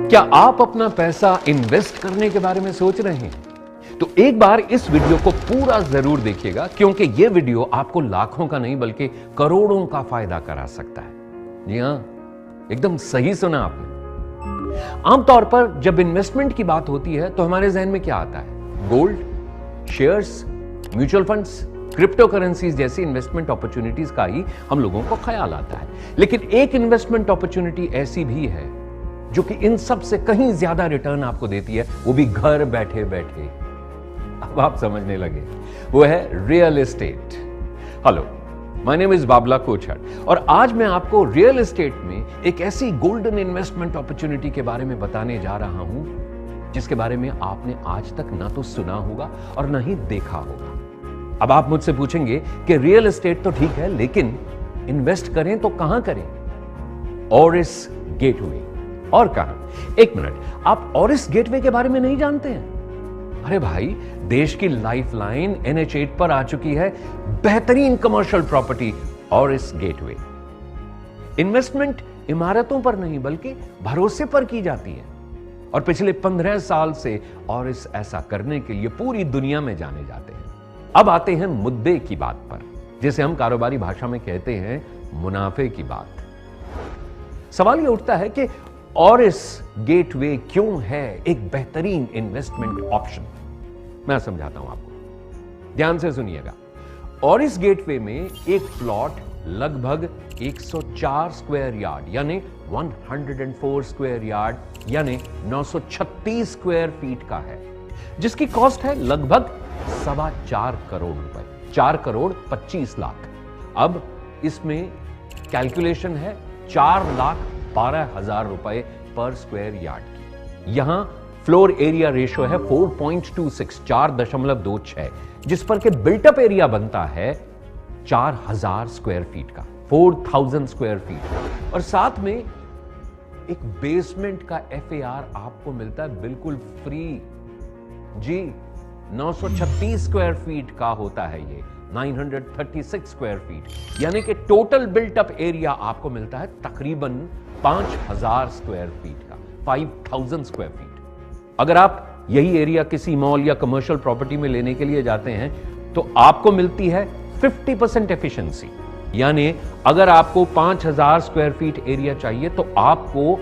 क्या आप अपना पैसा इन्वेस्ट करने के बारे में सोच रहे हैं? तो एक बार इस वीडियो को पूरा जरूर देखिएगा, क्योंकि यह वीडियो आपको लाखों का नहीं बल्कि करोड़ों का फायदा करा सकता है। जी हां, एकदम सही सुना आपने। आमतौर पर जब इन्वेस्टमेंट की बात होती है तो हमारे जहन में क्या आता है? Gold, shares, mutual funds, crypto currencies जैसी इन्वेस्टमेंट अपॉर्चुनिटीज का ही हम लोगों को ख्याल आता है। लेकिन एक इन्वेस्टमेंट अपॉर्चुनिटी ऐसी भी है जो कि इन सब से कहीं ज्यादा रिटर्न आपको देती है, वो भी घर बैठे बैठे। अब आप समझने लगे, वो है real estate. Hello, my name is Babla Kochhar और आज मैं आपको रियल एस्टेट में एक ऐसी गोल्डन इन्वेस्टमेंट अपॉर्चुनिटी के बारे में बताने जा रहा हूं जिसके बारे में आपने आज तक ना तो सुना होगा और ना ही देखा होगा। अब आप मुझसे पूछेंगे कि रियल एस्टेट तो ठीक है, लेकिन इन्वेस्ट करें तो कहां करें? Orris gateway. और कहां? एक मिनट, आप ऑरिस गेटवे के बारे में नहीं जानते हैं? अरे भाई, देश की लाइफलाइन NH8 पर आ चुकी है बेहतरीन commercial property orris gateway. Investment इमारतों पर नहीं बल्कि भरोसे पर की जाती है और पिछले 15 साल से ऑरिस ऐसा करने के लिए पूरी दुनिया में जाने जाते हैं। अब आते हैं मुद्दे की बात पर, जिसे हम कारोबारी भाषा में कहते हैं मुनाफे की बात। सवाल यह उठता है कि ऑरिस गेटवे क्यों है एक बेहतरीन इन्वेस्टमेंट ऑप्शन? मैं समझाता हूं आपको, ध्यान से सुनिएगा। ऑरिस गेटवे में एक प्लॉट लगभग 104 स्क्वायर यार्ड यानी 104 स्क्वायर यार्ड यानी 936 स्क्वायर फीट का है, जिसकी कॉस्ट है लगभग 4.25 करोड़ रुपए, 4 करोड़ 25 लाख। अब इसमें कैलकुलेशन है 4,12,000 रुपए पर स्क्वायर यार्ड की। यहां फ्लोर एरिया रेशियो है 4.26, 4.26, जिस पर के बिल्टअप एरिया बनता है 4,000 स्क्वायर फीट का, 4,000 स्क्वायर फीट। और साथ में एक बेसमेंट का FAR आपको मिलता है बिल्कुल फ्री। जी, 936 स्क्वायर फीट का होता है ये, 936 स्क्वायर फीट, यानी कि टोटल बिल्टअप एरिया आपको मिलता है तकरीबन 5,000 स्क्वायर फीट का, 5,000 स्क्वायर फीट। अगर आप यही एरिया किसी मॉल या कमर्शियल प्रॉपर्टी में लेने के लिए जाते हैं तो आपको मिलती है 50% एफिशिएंसी, यानी अगर आपको 5,000 स्क्वायर फीट एरिया चाहिए तो आपको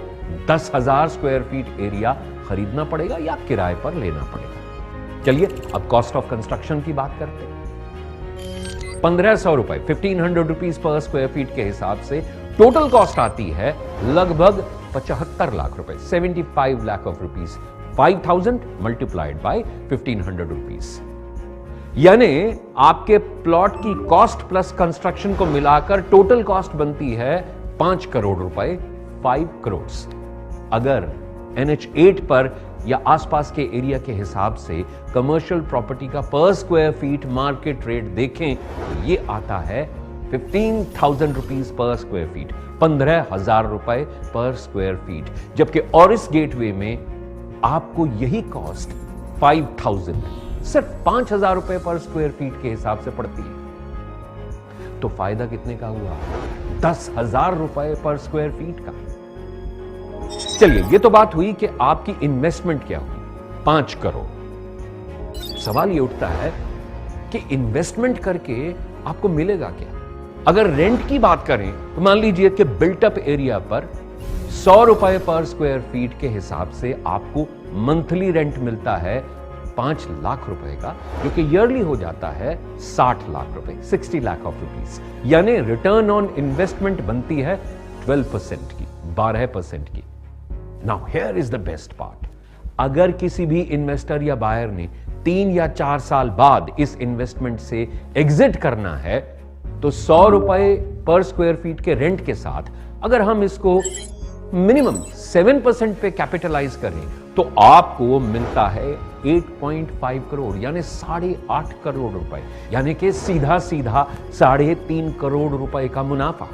10,000 स्क्वायर फीट एरिया खरीदना पड़ेगा या किराए पर लेना पड़ेगा। चलिए अब कॉस्ट ऑफ कंस्ट्रक्शन की बात करते हैं। 1,500 रुपए, 1,500 रुपीज पर स्क्वायर फीट के हिसाब से टोटल कॉस्ट आती है लगभग 75 लाख रुपए, 75 lakh of rupees. 5,000 multiplied by 1,500 rupees, यानी आपके प्लॉट की कॉस्ट प्लस कंस्ट्रक्शन को मिलाकर टोटल कॉस्ट बनती है 5 करोड़ रुपए, 5 करोड़। अगर NH8 पर या आसपास के एरिया के हिसाब से कमर्शियल प्रॉपर्टी का पर स्क्वायर फीट मार्केट रेट देखें तो ये आता है 15,000 रुपीज पर स्क्वायर फीट, 15,000 रुपए पर स्क्वायर फीट, जबकि ऑरिस गेटवे में आपको यही कॉस्ट 5,000, सिर्फ 5,000 रुपए पर स्क्वायर फीट के हिसाब से पड़ती है। तो फायदा कितने का हुआ? 10,000 रुपए पर स्क्वायर फीट का। चलिए, ये तो बात हुई कि आपकी इन्वेस्टमेंट क्या हुई, 5 करोड़। सवाल ये उठता है कि इन्वेस्टमेंट करके आपको मिलेगा क्या? अगर रेंट की बात करें तो मान लीजिए कि बिल्टअप एरिया पर 100 रुपए पर स्क्वायर फीट के हिसाब से आपको मंथली रेंट मिलता है 5 लाख रुपए का, जो कि ईयरली हो जाता है 60 लाख रुपए, 60 लाख ऑफ रुपीज, यानी रिटर्न ऑन इन्वेस्टमेंट बनती है 12% की, 12% की। Now here is the best part, अगर किसी भी इन्वेस्टर या बायर ने 3 या 4 साल बाद इस इन्वेस्टमेंट से एग्जिट करना है तो 100 रुपए पर स्क्वायर फीट के रेंट के साथ अगर हम इसको मिनिमम 7% पे कैपिटलाइज करें तो आपको मिलता है 8.5 करोड़ यानी 8.5 करोड़ रुपए, यानी कि सीधा सीधा 3.5 करोड़ रुपए का मुनाफा।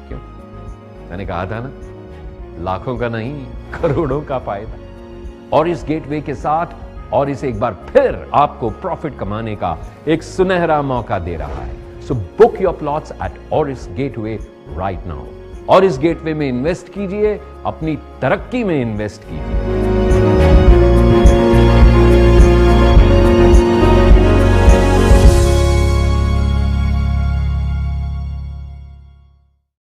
क्यों? मैंने कहा था ना, लाखों का नहीं करोड़ों का फायदा। और इस गेटवे के साथ और इसे एक बार फिर आपको प्रॉफिट कमाने का एक सुनहरा मौका दे रहा है। So book your plots at Orris gateway right now. और इस गेटवे में इन्वेस्ट कीजिए, अपनी तरक्की में इन्वेस्ट कीजिए।